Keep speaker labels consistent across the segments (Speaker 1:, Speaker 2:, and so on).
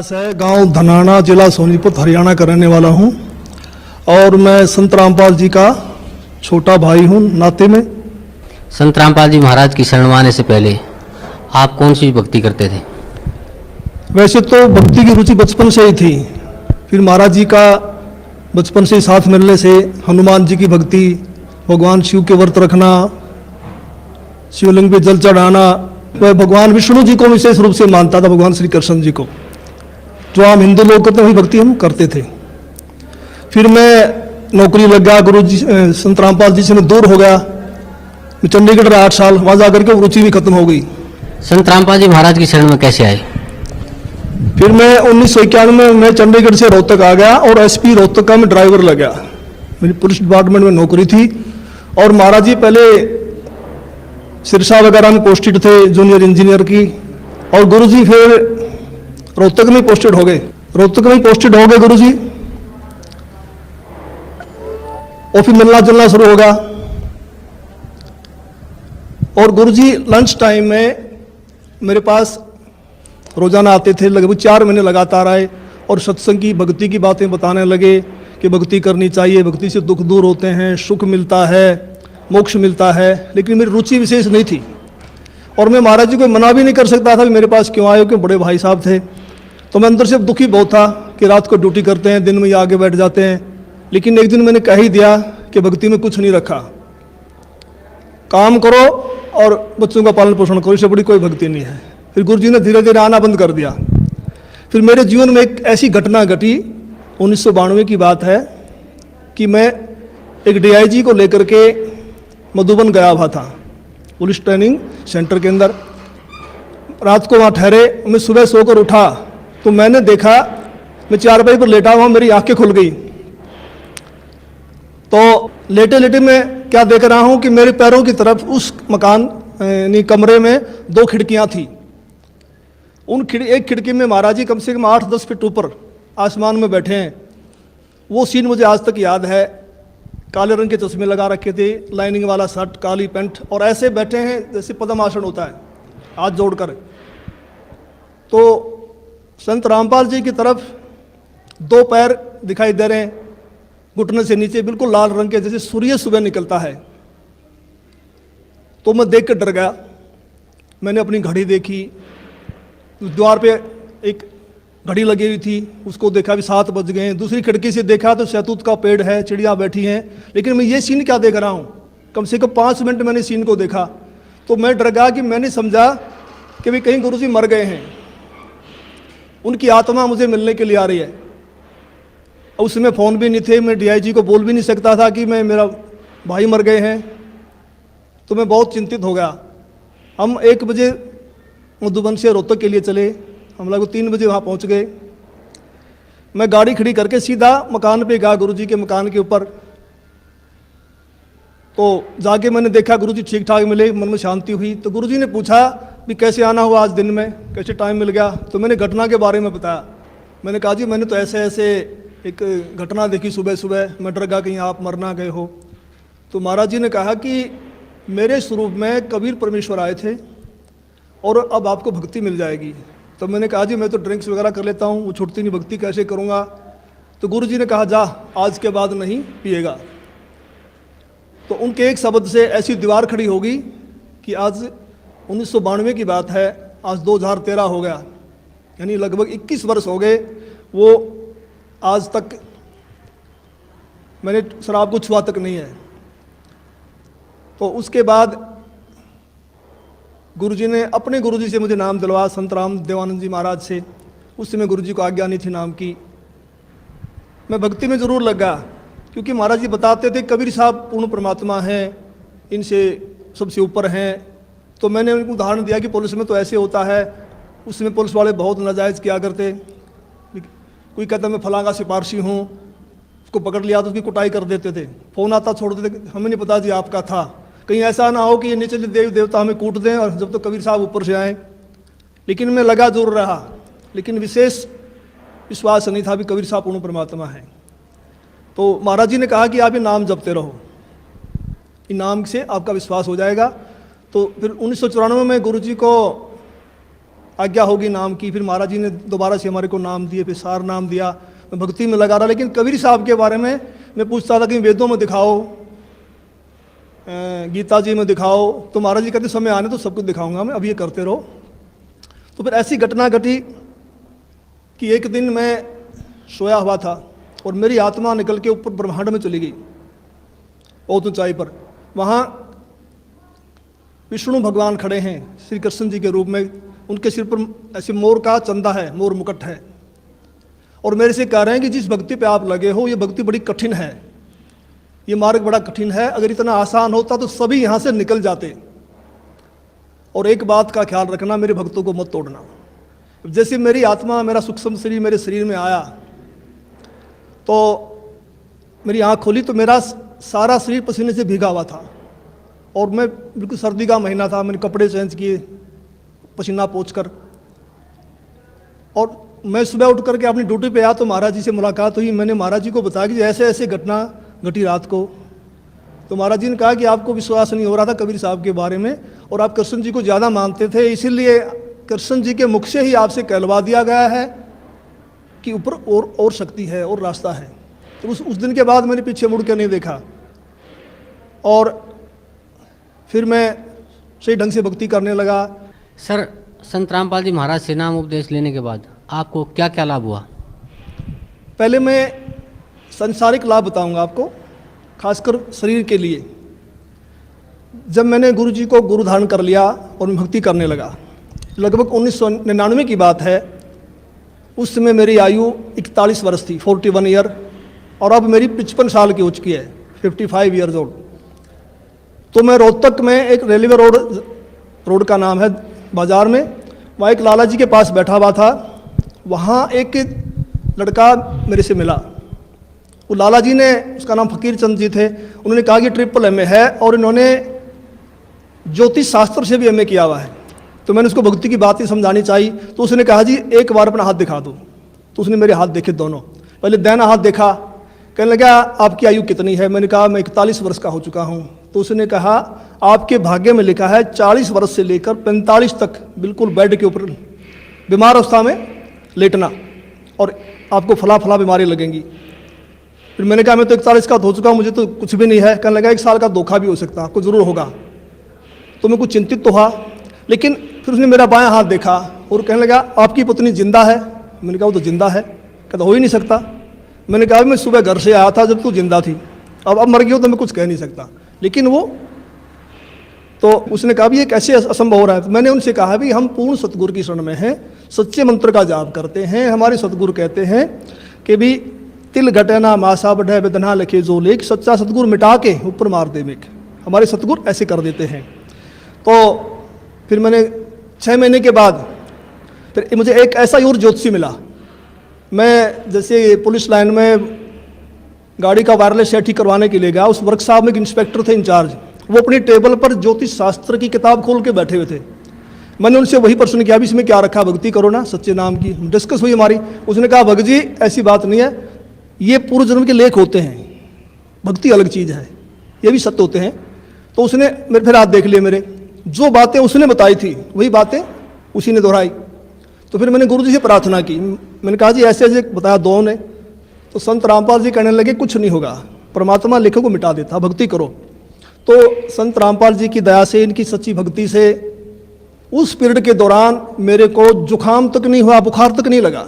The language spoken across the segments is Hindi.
Speaker 1: है गांव धनाना, जिला सोनीपत, हरियाणा का रहने वाला हूं और मैं संत रामपाल जी का छोटा भाई हूं नाते में।
Speaker 2: संत रामपाल जी महाराज की शरण में आने से पहले आप कौन सी भक्ति करते थे?
Speaker 1: वैसे तो भक्ति की रुचि बचपन से ही थी, फिर महाराज जी का बचपन से ही साथ मिलने से हनुमान जी की भक्ति, भगवान शिव के व्रत रखना, शिवलिंग पे जल चढ़ाना, वह भगवान विष्णु जी को विशेष रूप से मानता था, भगवान श्री कृष्ण जी को, जो आम हिंदू लोग करते वही भक्ति हम करते थे। फिर मैं नौकरी लग गया, गुरु जी संत रामपाल जी से मैं दूर हो गया। मैं चंडीगढ़ रहा 8 साल, वहाँ जाकर के रुचि भी खत्म हो गई।
Speaker 2: संत रामपाल जी महाराज की शरण में कैसे आए?
Speaker 1: फिर मैं 1991 में चंडीगढ़ से रोहतक आ गया और एसपी रोहतक का मैं ड्राइवर लग गया। मेरी पुलिस डिपार्टमेंट में नौकरी थी और महाराज जी पहले सिरसा वगैरह में पोस्टेड थे, जूनियर इंजीनियर की, और गुरुजी फिर रोहतक में पोस्टेड हो गए। रोहतक में पोस्टेड हो गए गुरुजी, और फिर मिलना जुलना शुरू होगा। और गुरुजी लंच टाइम में मेरे पास रोजाना आते थे, लगभग 4 महीने लगातार आए और सत्संग की, भक्ति की बातें बताने लगे कि भक्ति करनी चाहिए, भक्ति से दुख दूर होते हैं, सुख मिलता है, मोक्ष मिलता है। लेकिन मेरी रुचि विशेष नहीं थी और मैं महाराज जी को मना भी नहीं कर सकता था कि मेरे पास क्यों आए हो, क्यों बड़े भाई साहब थे। तो मैं अंदर से दुखी बहुत था कि रात को ड्यूटी करते हैं, दिन में ये आगे बैठ जाते हैं। लेकिन एक दिन मैंने कह ही दिया कि भक्ति में कुछ नहीं रखा, काम करो और बच्चों का पालन पोषण करो, इससे बड़ी कोई भक्ति नहीं है। फिर गुरु जी ने धीरे धीरे आना बंद कर दिया। फिर मेरे जीवन में एक ऐसी घटना घटी, 1992 की बात है, कि मैं एक DIG को लेकर के मधुबन गया हुआ था, पुलिस ट्रेनिंग सेंटर के अंदर। रात को वहाँ ठहरे, मैं सुबह सोकर उठा तो मैंने देखा, मैं चारपाई पर लेटा हुआ, मेरी आंखें खुल गई। तो लेटे लेटे मैं क्या देख रहा हूँ कि मेरे पैरों की तरफ उस मकान यानी कमरे में 2 खिड़कियाँ थी। एक खिड़की में महाराज जी कम से कम 8-10 फीट ऊपर आसमान में बैठे हैं। वो सीन मुझे आज तक याद है। काले रंग के चश्मे लगा रखे थे, लाइनिंग वाला शर्ट, काली पैंट, और ऐसे बैठे हैं जैसे पद्मासन होता है, हाथ जोड़कर। तो संत रामपाल जी की तरफ 2 पैर दिखाई दे रहे हैं, घुटने से नीचे बिल्कुल लाल रंग के, जैसे सूर्य सुबह निकलता है। तो मैं देख कर डर गया। मैंने अपनी घड़ी देखी, द्वार पे एक घड़ी लगी हुई थी, उसको देखा भी 7 बज गए। दूसरी खिड़की से देखा तो शहतूत का पेड़ है, चिड़िया बैठी हैं। लेकिन मैं ये सीन क्या देख रहा हूँ, कम से कम 5 मिनट मैंने सीन को देखा। तो मैं डर गया कि मैंने समझा कि भाई कहीं गुरुजी मर गए हैं, उनकी आत्मा मुझे मिलने के लिए आ रही है। और उसमें फ़ोन भी नहीं थे, मैं DIG को बोल भी नहीं सकता था कि मेरा भाई मर गए हैं। तो मैं बहुत चिंतित हो गया। हम 1 बजे मधुबन से रोहतक के लिए चले, हम लोग 3 बजे वहाँ पहुँच गए। मैं गाड़ी खड़ी करके सीधा मकान पे गया, गुरुजी के मकान के ऊपर। तो जाके मैंने देखा गुरुजी ठीक ठाक मिले, मन में शांति हुई। तो गुरुजी ने पूछा भी कैसे आना हुआ आज दिन में, कैसे टाइम मिल गया। तो मैंने घटना के बारे में बताया। मैंने कहा जी मैंने तो ऐसे ऐसे एक घटना देखी सुबह सुबह, मैं डर गया कहीं आप मर ना गए हो। तो महाराज जी ने कहा कि मेरे स्वरूप में कबीर परमेश्वर आए थे और अब आपको भक्ति मिल जाएगी। तो मैंने कहा जी मैं तो ड्रिंक्स वगैरह कर लेता हूँ, वो छूटती नहीं, भक्ति कैसे करूँगा। तो गुरु जी ने कहा जा आज के बाद नहीं पिएगा। तो उनके एक शब्द से ऐसी दीवार खड़ी होगी कि आज 1992 की बात है, आज 2013 हो गया, यानी लगभग 21 वर्ष हो गए। वो आज तक मैंने शराब को छुआ तक नहीं है। तो उसके बाद गुरुजी ने अपने गुरुजी से मुझे नाम दिलवाया, संत राम देवानंद जी महाराज से। उस समय गुरुजी को आज्ञा नहीं थी नाम की। मैं भक्ति में ज़रूर लगा क्योंकि महाराज जी बताते थे कबीर साहब पूर्ण परमात्मा हैं, इनसे सबसे ऊपर हैं। तो मैंने उनको उदाहरण दिया कि पुलिस में तो ऐसे होता है, उसमें पुलिस वाले बहुत नाजायज़ किया करते। कोई कहता मैं फलां का सिपारशी हूँ, उसको पकड़ लिया तो उसकी कुटाई कर देते थे, फ़ोन आता छोड़ देते, हमें नहीं पता जी आपका था। कहीं ऐसा ना हो कि ये निचले देव देवता हमें कूट दें और जब तो कबीर साहब ऊपर से आए। लेकिन मैं लगा जरूर रहा, लेकिन विशेष विश्वास नहीं था भी कबीर साहब पूर्ण परमात्मा है। तो महाराज जी ने कहा कि आप ये नाम जपते रहो, इन नाम से आपका विश्वास हो जाएगा। तो फिर 1994 में गुरु जी को आज्ञा होगी नाम की। फिर महाराज जी ने दोबारा से हमारे को नाम दिए, फिर सार नाम दिया। मैं भक्ति में लगा रहा, लेकिन कबीर साहब के बारे में मैं पूछता था कि वेदों में दिखाओ, गीता जी में दिखाओ, तो महाराज जी कहते समय आने तो सब कुछ दिखाऊंगा मैं, अब ये करते रहो। तो फिर ऐसी घटना घटी कि एक दिन मैं सोया हुआ था और मेरी आत्मा निकल के ऊपर ब्रह्मांड में चली गई, बहुत ऊंचाई पर। वहाँ विष्णु भगवान खड़े हैं श्री कृष्ण जी के रूप में, उनके सिर पर ऐसे मोर का चंदा है, मोर मुकुट है, और मेरे से कह रहे हैं कि जिस भक्ति पे आप लगे हो ये भक्ति बड़ी कठिन है, ये मार्ग बड़ा कठिन है, अगर इतना आसान होता तो सभी यहाँ से निकल जाते। और एक बात का ख्याल रखना, मेरे भक्तों को मत तोड़ना। जैसे मेरी आत्मा, मेरा सूक्ष्म शरीर मेरे शरीर में आया तो मेरी आँख खोली तो मेरा सारा शरीर पसीने से भीगा हुआ था, और मैं बिल्कुल सर्दी का महीना था, मैंने कपड़े चेंज किए पसीना पोंछकर, और मैं सुबह उठ करके अपनी ड्यूटी पे आया तो महाराज जी से मुलाकात हुई। मैंने महाराज जी को बताया कि ऐसे ऐसे घटना घटी रात को। तो महाराज जी ने कहा कि आपको विश्वास नहीं हो रहा था कबीर साहब के बारे में, और आप कृष्ण जी को ज़्यादा मानते थे, इसीलिए कृष्ण जी के मुख से ही आपसे कहलवा दिया गया है कि ऊपर और शक्ति है और रास्ता है। तो उस दिन के बाद मैंने पीछे मुड़ के नहीं देखा, और फिर मैं सही ढंग से भक्ति करने लगा।
Speaker 2: सर, संत रामपाल जी महाराज से नाम उपदेश लेने के बाद आपको क्या क्या लाभ हुआ?
Speaker 1: पहले मैं सांसारिक लाभ बताऊंगा आपको, खासकर शरीर के लिए। जब मैंने गुरु जी को गुरु धारण कर लिया और मैं भक्ति करने लगा, लगभग 1999 की बात है, उस समय मेरी आयु 41 वर्ष थी, 41 ईयर, और अब मेरी 55 साल की हो चुकी है, 55 ईयर्स ओल्ड। तो मैं रोहतक में एक रेलवे रोड का नाम है बाजार में, वहाँ एक लाला जी के पास बैठा हुआ था। वहाँ एक लड़का मेरे से मिला, वो लाला जी ने, उसका नाम फकीर चंद जी थे, उन्होंने कहा कि ट्रिपल एमए है और इन्होंने ज्योतिष शास्त्र से भी एमए किया हुआ है। तो मैंने उसको भक्ति की बातें समझानी चाहिए, तो उसने कहा जी एक बार अपना हाथ दिखा दो। तो उसने मेरे हाथ देखे दोनों, पहले दाहिना हाथ देखा, कहने लगा आपकी आयु कितनी है? मैंने कहा मैं 41 वर्ष का हो चुका हूँ। तो उसने कहा आपके भाग्य में लिखा है 40 वर्ष से लेकर 45 तक बिल्कुल बेड के ऊपर बीमार अवस्था में लेटना, और आपको फला फला बीमारी लगेंगी। फिर मैंने कहा मैं तो 41 का हो चुका हूँ, मुझे तो कुछ भी नहीं है। कहने लगा 1 साल का धोखा भी हो सकता, आपको जरूर होगा। तो मैं कुछ चिंतित तो हुआ, लेकिन फिर उसने मेरा बायां हाथ देखा और कहने लगा आपकी पत्नी जिंदा है? मैंने कहा वो तो जिंदा है। कहता हो ही नहीं सकता। मैंने कहा मैं सुबह घर से आया था जब तू जिंदा थी, अब मर गई हो तो मैं कुछ कह नहीं सकता। लेकिन वो तो उसने कहा भी ये कैसे असंभव हो रहा है? तो मैंने उनसे कहा भी हम पूर्ण सतगुरु की शरण में हैं, सच्चे मंत्र का जाप करते हैं। हमारे सतगुरु कहते हैं कि भी तिल घटना मासा बढ़े वेदना लिखे जो लेख, सच्चा सतगुरु मिटा के ऊपर मार दे मेघ। हमारे सतगुरु ऐसे कर देते हैं। तो फिर मैंने 6 महीने के बाद फिर मुझे एक ऐसा ही और ज्योतिषी मिला। मैं जैसे पुलिस लाइन में गाड़ी का वायरलेस सेट ठीक करवाने के लिए गया, उस वर्कशॉप में एक इंस्पेक्टर थे इंचार्ज, वो अपनी टेबल पर ज्योतिष शास्त्र की किताब खोल के बैठे हुए थे। मैंने उनसे वही प्रश्न किया भी इसमें क्या रखा, भक्ति करो ना सच्चे नाम की। डिस्कस हुई हमारी। उसने कहा भगत जी ऐसी बात नहीं है, ये पूर्व जन्म के लेख होते हैं, भक्ति अलग चीज़ है, ये भी सत्य होते हैं। तो उसने मेरे फिर हाथ देख लिए, मेरे जो बातें उसने बताई थी वही बातें उसी ने दोहराई। तो फिर मैंने गुरु जी से प्रार्थना की, मैंने कहा जी ऐसे ऐसे बताया दो ने। तो संत रामपाल जी कहने लगे कुछ नहीं होगा, परमात्मा लेखों को मिटा देता, भक्ति करो। तो संत रामपाल जी की दया से, इनकी सच्ची भक्ति से उस पीरियड के दौरान मेरे को जुकाम तक नहीं हुआ, बुखार तक नहीं लगा।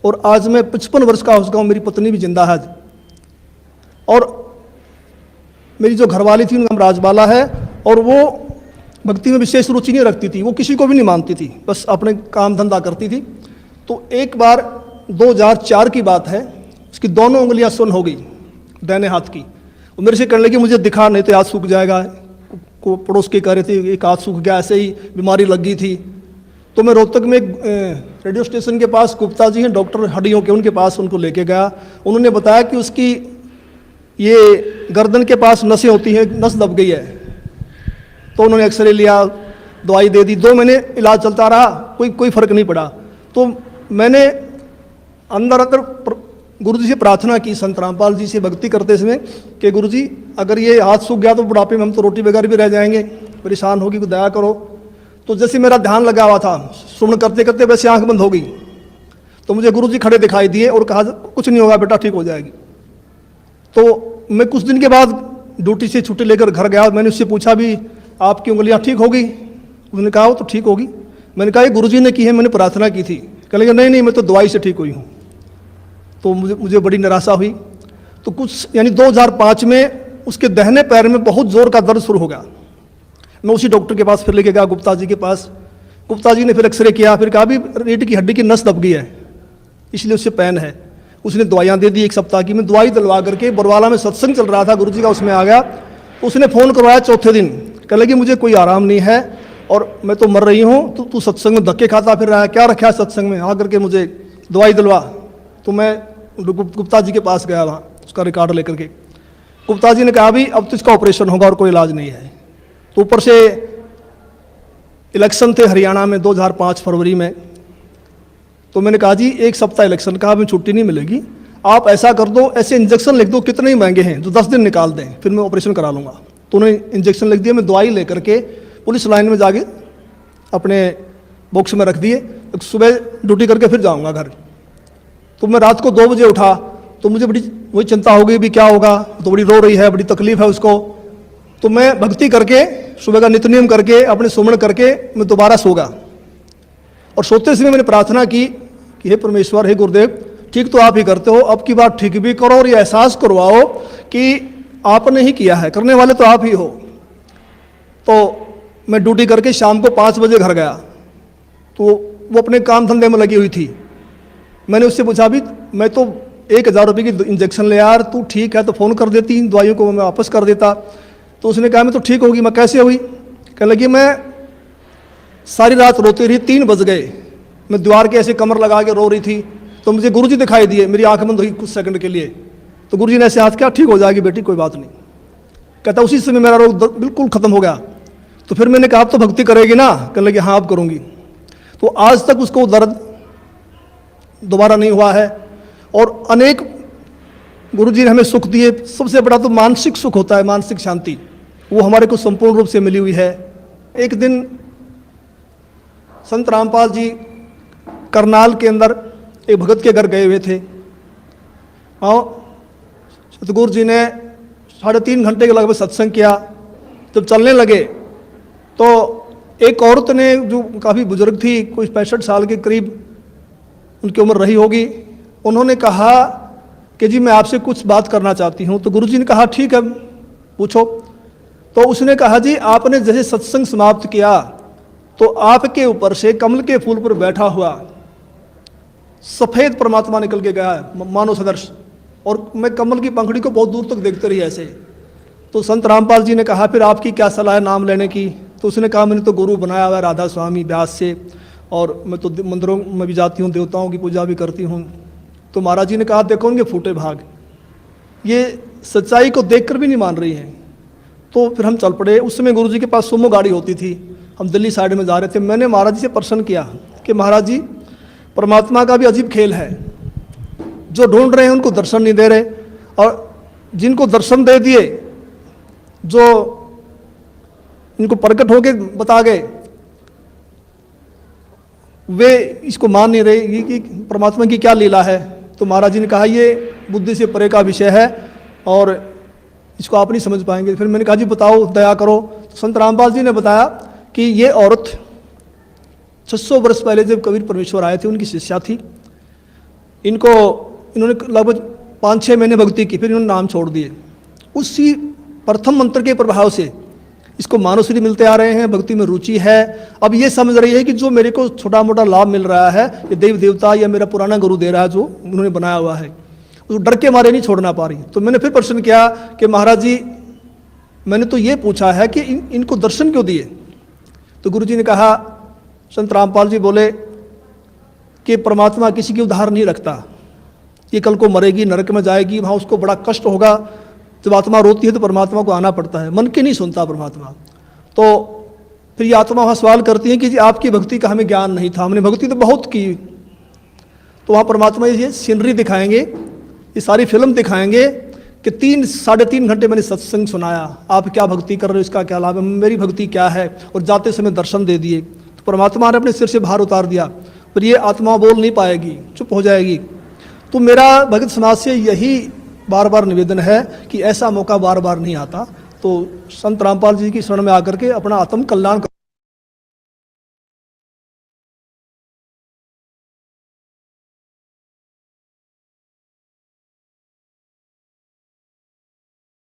Speaker 1: और आज मैं 55 वर्ष का हो चुका हूँ, मेरी पत्नी भी जिंदा है। और मेरी जो घरवाली थी उनका नाम राजबाला है, और वो भक्ति में विशेष रुचि नहीं रखती थी, वो किसी को भी नहीं मानती थी, बस अपने काम धंधा करती थी। तो एक बार 2004 की बात है, उसकी दोनों उंगलियां सुन्न हो गई दाहिने हाथ की। वो मेरे से कहने लगी मुझे दिखा नहीं तो हाथ सूख जाएगा। को पड़ोस के कह रहे थे एक हाथ सूख गया, ऐसे ही बीमारी लग गई थी। तो मैं रोहतक में रेडियो स्टेशन के पास गुप्ता जी हैं डॉक्टर हड्डियों के, उनके पास उनको लेके गया। उन्होंने बताया कि उसकी ये गर्दन के पास नसें होती हैं, नस दब गई है। तो उन्होंने एक्सरे लिया, दवाई दे दी, 2 महीने इलाज चलता रहा, कोई फर्क नहीं पड़ा। तो मैंने अंदर गुरुजी से प्रार्थना की, संत रामपाल जी से भक्ति करते समय कि गुरुजी अगर ये हाथ सूख गया तो बुढ़ापे में हम तो रोटी बगैर भी रह जाएंगे, परेशान होगी, को दया करो। तो जैसे मेरा ध्यान लगा हुआ था, सुमन करते करते वैसे आंख बंद हो गई। तो मुझे गुरुजी खड़े दिखाई दिए और कहा कुछ नहीं होगा बेटा, ठीक हो जाएगी। तो मैं कुछ दिन के बाद ड्यूटी से छुट्टी लेकर घर गया। मैंने उससे पूछा भी आपकी उंगलियां ठीक होगी? उसने कहा वो तो ठीक होगी। मैंने कहा ये गुरुजी ने की है, मैंने प्रार्थना की थी। कह लगे नहीं मैं तो दवाई से ठीक हुई हूँ। तो मुझे बड़ी निराशा हुई। तो कुछ यानी 2005 में उसके दाहिने पैर में बहुत जोर का दर्द शुरू हो गया। मैं उसी डॉक्टर के पास फिर लेके गया, गुप्ता जी के पास। गुप्ता जी ने फिर एक्सरे किया, फिर कहा भी रीढ़ की हड्डी की नस दब गई है, इसलिए उससे पेन है। उसने दवाइयाँ दे दी 1 सप्ताह की। मैं दवाई दिलवा करके बरवाला में सत्संग चल रहा था गुरुजी का, उसमें आ गया। उसने फ़ोन करवाया चौथे दिन, कह लगी मुझे कोई आराम नहीं है और मैं तो मर रही हूँ, तो तू सत्संग में धक्के खाता फिर रहा है, क्या रखा है सत्संग में, आ करके मुझे दवाई दिलवा। तो मैं गुप्ता जी के पास गया वहाँ उसका रिकॉर्ड लेकर के। गुप्ता जी ने कहा भी अब तो इसका ऑपरेशन होगा और कोई इलाज नहीं है। तो ऊपर से इलेक्शन थे हरियाणा में 2005 फरवरी में। तो मैंने कहा जी 1 सप्ताह इलेक्शन का, हमें छुट्टी नहीं मिलेगी, आप ऐसा कर दो, ऐसे इंजेक्शन लिख दो, कितने ही महंगे हैं, जो 10 दिन निकाल दें, फिर मैं ऑपरेशन करा लूँगा। तो उन्होंने इंजेक्शन लिख दिया। मैं दवाई लेकर के पुलिस लाइन में जाके अपने बॉक्स में रख दिए। सुबह ड्यूटी करके फिर जाऊँगा घर। तो मैं रात को 2 बजे उठा, तो मुझे बड़ी वही चिंता हो गई भी क्या होगा, तो बड़ी रो रही है, बड़ी तकलीफ है उसको। तो मैं भक्ति करके सुबह का नित्य नियम करके अपने सुमन करके मैं दोबारा सो गया। और सोते समय मैंने प्रार्थना की कि हे परमेश्वर, हे गुरुदेव, ठीक तो आप ही करते हो, अब की बार ठीक भी करो और ये एहसास करवाओ कि आपने ही किया है, करने वाले तो आप ही हो। तो मैं ड्यूटी करके शाम को 5 बजे घर गया। तो वो अपने काम धंधे में लगी हुई थी। मैंने उससे पूछा भी मैं तो 1000 रुपये की इंजेक्शन ले यार, तू ठीक है तो फ़ोन कर देती, इन दवाइयों को मैं वापस कर देता। तो उसने कहा मैं तो ठीक होगी। मैं कैसे हुई? कह लगी मैं सारी रात रोती रही, 3 बज गए, मैं दीवार के ऐसे कमर लगा के रो रही थी। तो मुझे गुरुजी दिखाई दिए, मेरी आंख बंद हुई कुछ सेकंड के लिए। तो गुरुजी ने ऐसे हाथ किया, ठीक हो जाएगी बेटी, कोई बात नहीं। कहता उसी समय मेरा रोग बिल्कुल खत्म हो गया। तो फिर मैंने कहा आप तो भक्ति करेगी ना? कह लगी हाँ अब करूँगी। तो आज तक उसको दर्द दोबारा नहीं हुआ है। और अनेक गुरुजी ने हमें सुख दिए। सबसे बड़ा तो मानसिक सुख होता है, मानसिक शांति, वो हमारे को संपूर्ण रूप से मिली हुई है। एक दिन संत रामपाल जी करनाल के अंदर एक भगत के घर गए हुए थे। और सतगुरु जी ने 3.5 घंटे के लगभग सत्संग किया। जब चलने लगे तो एक औरत ने, जो काफ़ी बुजुर्ग थी, कोई 65 साल के करीब उनकी उम्र रही होगी, उन्होंने कहा कि जी मैं आपसे कुछ बात करना चाहती हूँ। तो गुरुजी ने कहा ठीक है पूछो। तो उसने कहा जी आपने जैसे सत्संग समाप्त किया तो आपके ऊपर से कमल के फूल पर बैठा हुआ सफ़ेद परमात्मा निकल के गया है, मानव सदर्श, और मैं कमल की पंखड़ी को बहुत दूर तक देखते रही ऐसे। तो संत रामपाल जी ने कहा फिर आपकी क्या सलाह है नाम लेने की? तो उसने कहा मैंने तो गुरु बनाया हुआ है राधा स्वामी व्यास से, और मैं तो मंदिरों में भी जाती हूँ, देवताओं की पूजा भी करती हूँ। तो महाराज जी ने कहा देखो उनके फूटे भाग, ये सच्चाई को देखकर भी नहीं मान रही हैं। तो फिर हम चल पड़े। उस समय गुरु जी के पास सुमो गाड़ी होती थी, हम दिल्ली साइड में जा रहे थे। मैंने महाराज जी से प्रश्न किया कि महाराज जी परमात्मा का भी अजीब खेल है, जो ढूंढ रहे हैं उनको दर्शन नहीं दे रहे, और जिनको दर्शन दे दिए, जो इनको प्रकट होके बता गए, वे इसको मान नहीं रहे कि परमात्मा की क्या लीला है। तो महाराज जी ने कहा ये बुद्धि से परे का विषय है और इसको आप नहीं समझ पाएंगे। फिर मैंने कहा जी बताओ, दया करो। तो संत रामपाल जी ने बताया कि ये औरत 600 वर्ष पहले जब कबीर परमेश्वर आए थे उनकी शिष्या थी। इन्होंने लगभग 5-6 महीने भक्ति की, फिर इन्होंने नाम छोड़ दिए। उसी प्रथम मंत्र के प्रभाव से इसको मानवश्री मिलते आ रहे हैं, भक्ति में रुचि है। अब ये समझ रही है कि जो मेरे को छोटा मोटा लाभ मिल रहा है ये देव देवता या मेरा पुराना गुरु दे रहा है, जो उन्होंने बनाया हुआ है, उस डर के मारे नहीं छोड़ना पा रही। तो मैंने फिर प्रश्न किया कि महाराज जी मैंने तो ये पूछा है कि इनको दर्शन क्यों दिए? तो गुरु जी ने कहा, संत रामपाल जी बोले कि परमात्मा किसी की उधार नहीं रखता, ये कल को मरेगी, नरक में जाएगी, वहाँ उसको बड़ा कष्ट होगा। जब आत्मा रोती है तो परमात्मा को आना पड़ता है, मन की नहीं सुनता परमात्मा। तो फिर ये आत्मा वहाँ सवाल करती है कि जी आपकी भक्ति का हमें ज्ञान नहीं था, हमने भक्ति तो बहुत की। तो वहाँ परमात्मा ये सीनरी दिखाएंगे, ये सारी फिल्म दिखाएंगे कि 3-3.5 घंटे मैंने सत्संग सुनाया, आप क्या भक्ति कर रहे हो, इसका क्या लाभ है, मेरी भक्ति क्या है, और जाते समय दर्शन दे दिए। तो परमात्मा ने अपने सिर से भार उतार दिया, पर ये आत्मा बोल नहीं पाएगी, चुप हो जाएगी। तो मेरा भगत समाज से यही बार बार निवेदन है कि ऐसा मौका बार बार नहीं आता, तो संत रामपाल जी की शरण में आकर के अपना आत्म कल्याण